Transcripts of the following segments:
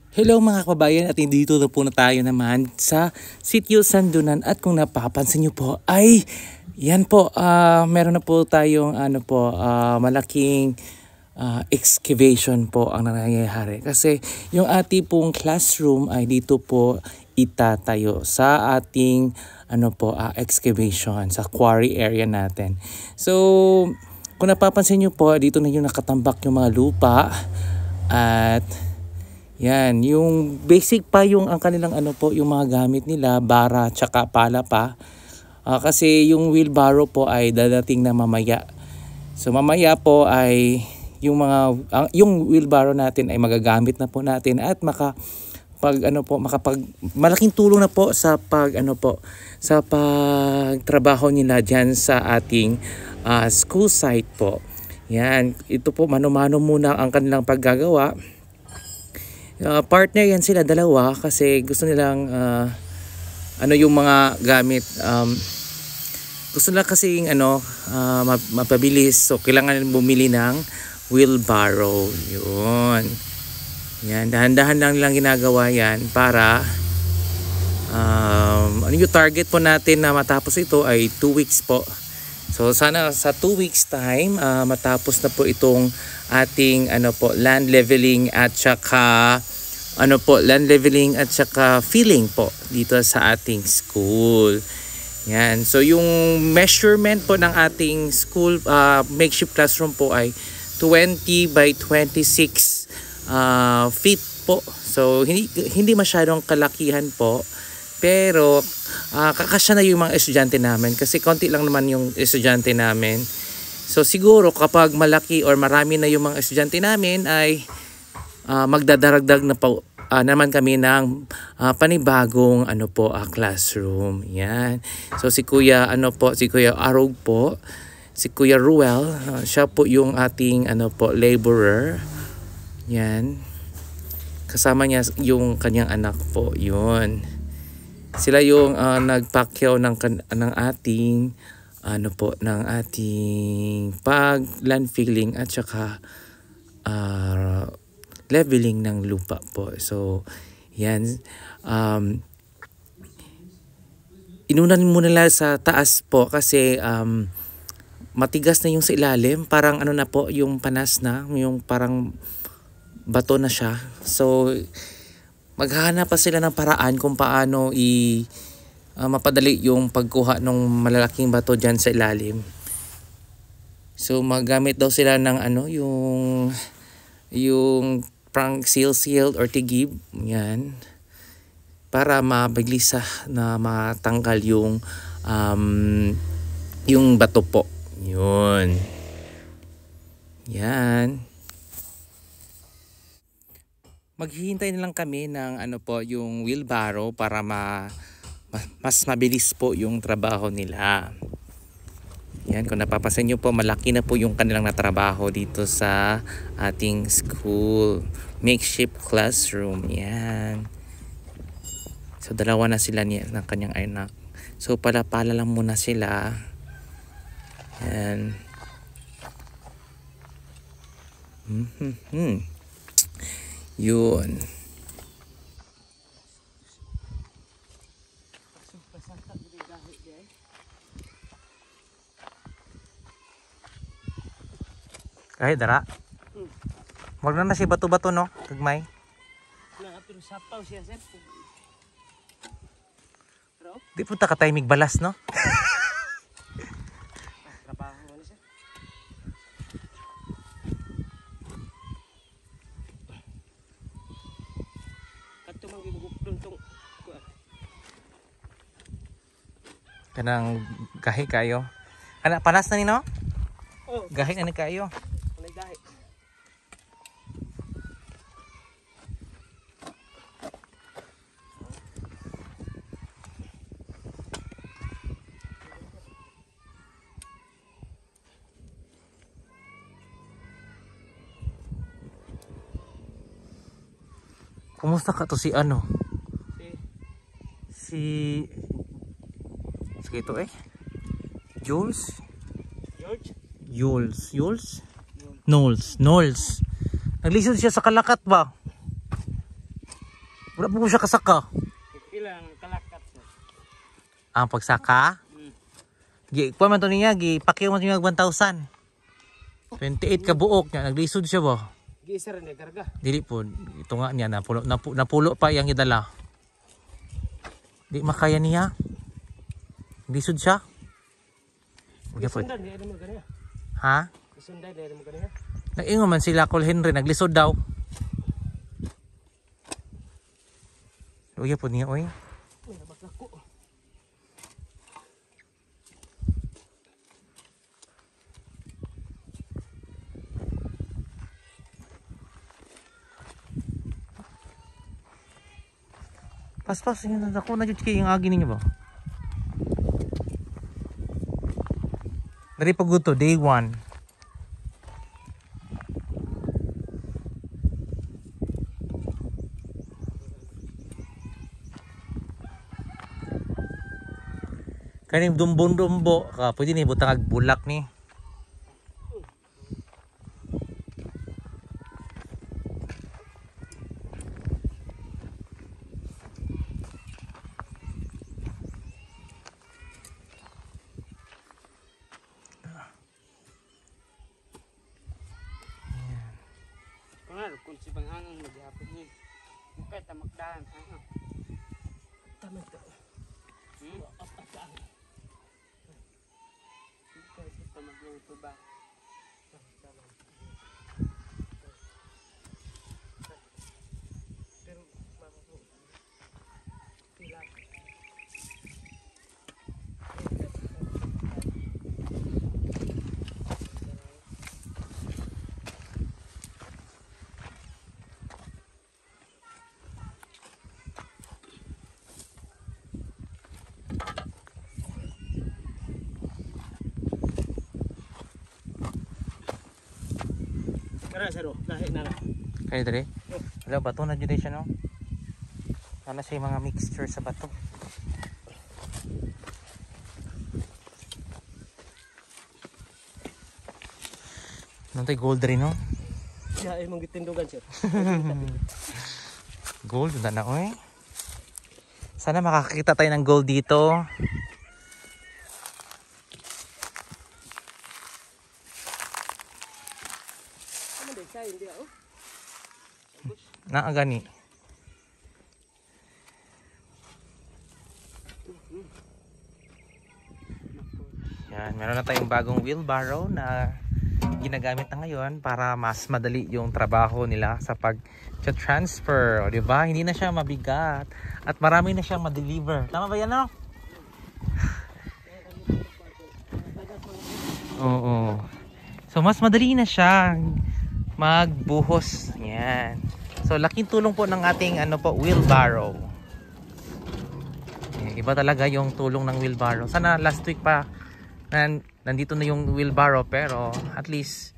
Hello mga kababayan, at dito na po na tayo naman sa Sitio Sandonan. At kung napapansin nyo po ay yan po, meron na po tayong malaking excavation po ang nangyayari. Kasi yung ating pong classroom ay dito po itatayo sa ating excavation sa quarry area natin. So kung napapansin nyo po, dito na yung nakatambak yung mga lupa at yan, yung basic pa yung ang kanilang yung mga gamit nila, bara tsaka pala pa. Kasi yung wheelbarrow po ay dadating na mamaya. So mamaya po ay yung wheelbarrow natin ay magagamit na po natin at malaking tulong na po sa sa pagtrabaho nila diyan sa ating school site po. Yan, ito po mano-mano muna ang kanilang paggagawa. Partner yan sila dalawa kasi gusto nilang yung mga gamit gusto nila kasing mapabilis, so kailangan bumili ng wheelbarrow. Yun, yan, dahan-dahan lang nilang ginagawa yan para yung target po natin na matapos ito ay 2 weeks po. So sana sa 2 weeks time matapos na po itong ating land leveling at saka filling po dito sa ating school. Yan. So yung measurement po ng ating school makeshift classroom po ay 20 by 26 feet po. So hindi masyadong kalakihan po. Pero kakasya na yung mga estudyante namin kasi konti lang naman yung estudyante namin. So siguro kapag malaki or marami na yung mga estudyante namin ay magdadaragdag na po naman kami ng panibagong classroom. Yan. So si Kuya si Kuya Arog po, si Kuya Ruel, siya po yung ating laborer. Yan. Kasama niya yung kanyang anak po. Yun. Sila yung nagpakyaw ng ating ng ating land filling at saka leveling ng lupa po. So yan, inunan muna nila sa taas po kasi matigas na yung sa ilalim, parang na po yung panas na, yung parang bato na siya. So maghahanap pa sila ng paraan kung paano mapadali yung pagkuha ng malalaking bato dyan sa ilalim. So magamit daw sila ng yung prang seal or tigib, yan, para mabilis na matanggal yung bato po. Yun. Yan. Maghihintay na lang kami ng yung wheelbarrow para mas mabilis po yung trabaho nila. Yan, kung napapansin nyo po, malaki na po yung kanilang natrabaho dito sa ating school makeshift classroom. Yan. So dalawa na sila ng kanyang anak. So pala lang muna sila. Yan. Yun. Ay, dara. Wag na si bato-bato no, tagmay. Pero sapaw siya, sir. Di punta ka tayo migbalas no. Trabaho mo siya. Kato mang gibugupdon tong Kanang gahi kayo. Kana panas na ni no? Oh, gahi na ni kayo. gahi. Kumusta ka to si si ito Jules? Jules? Knowles. Naglisod siya sa Kalakat ba? Wala po siya kasaka. Pila ang kalakat sir. Ang pagsaka? Kuha man to niya, pakiyo man to niya 1,000. 28 ka buok niya, naglisod siya ba? Gi-isa rin karga. Dili po, ito nga niya, napulo pa yung idala. Di makaya niya. Naglisod siya. Isundan, di mo ganyan. Ha? Isundan, di mo ganyan. Nag-ingon man sila Col Henry, naglisod daw. Uya po niya, oy. Pas-pas, yun ako na dyan yung agi ninyo ba? Dari paguto, day 1. Kaning dumbong-dumbo ka, pwede ni butang bulak ni. Kung si pangangang maghapon niya. Mukha tamakdahan. Tama ito. Apa-apaan. Mukha si pamagluto ba? Pero makakuluto. Pila. Kara saro, lahi na. Kaya dali? Wala, bato na dyan siya, no? Wala siya yung mga mixture sa bato. Nantay gold rin, no? Ya, mong gitindugan sir. Gold, na oy. Sana makakita tayo ng gold dito. Gani. Yan, meron na tayong bagong wheelbarrow na ginagamit na ngayon para mas madali yung trabaho nila sa pag-transfer, o diba? Hindi na siya mabigat at marami na siyang ma-deliver. Tama ba yan, no? Oo. So mas madali na siya magbuhos. Yan. So laking tulong po ng ating wheelbarrow. Iba talaga yung tulong ng wheelbarrow. Sana last week pa nandito na yung wheelbarrow, pero at least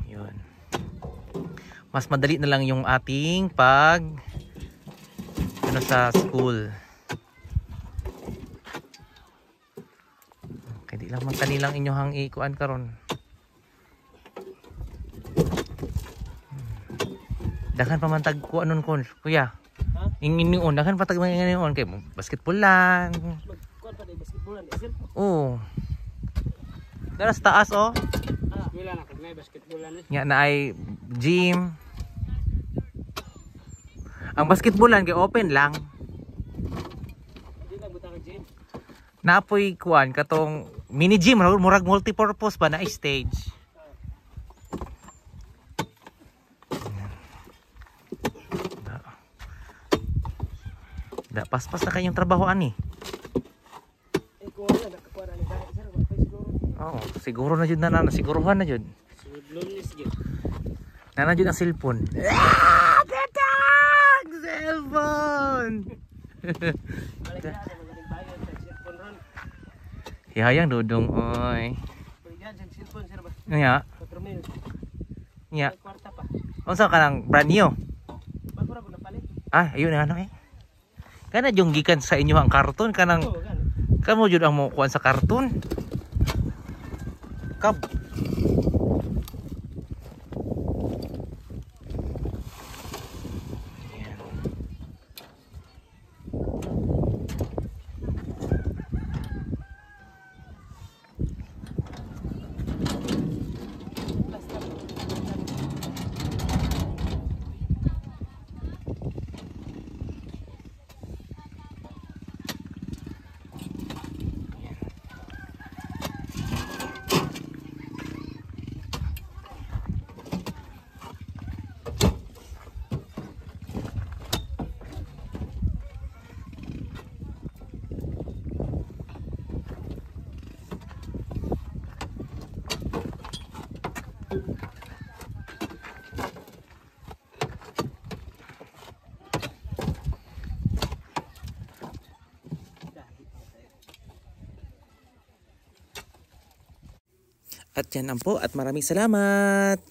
yun. Mas madali na lang yung ating sa school. Okay, di lang man kanilang inyohang ikuan karon. Dakan pa man tag kuan nun kon, kuya. Ha? Inginion, dakan pa tag inginion kay basketball lang. Kuan pa di basketball lang, sir. Oo. Dara sa taas oh. Wala na kay may basketball lang. Nya na ay gym. Ang basketball lang kay open lang. Di na butang gym. Napoy kuan katong mini gym, murag multi-purpose ba na stage. Paspas na kayong trabahoan eh. Kung wala nakakuha na ni sir, wala siguro. Oo, siguro na jud na siguruhan na jud. Lunes jud. Na jud ang cellphone. Ah! Tatag! Cellphone! Balik na sa magaling bayan sa cellphone ron. Hihayang dudong oy. Bigyan sa cellphone sir ba? Nya. 4,000. Nya. Kwarta pa. Unsa ka nang brand new? Bago ra ko napalit. Ah, ayun na eh. Kana yung gikan sa inyo ang karton kanang kamo jud ang mo kuan sa karton. Kab. Yan lang po at maraming salamat.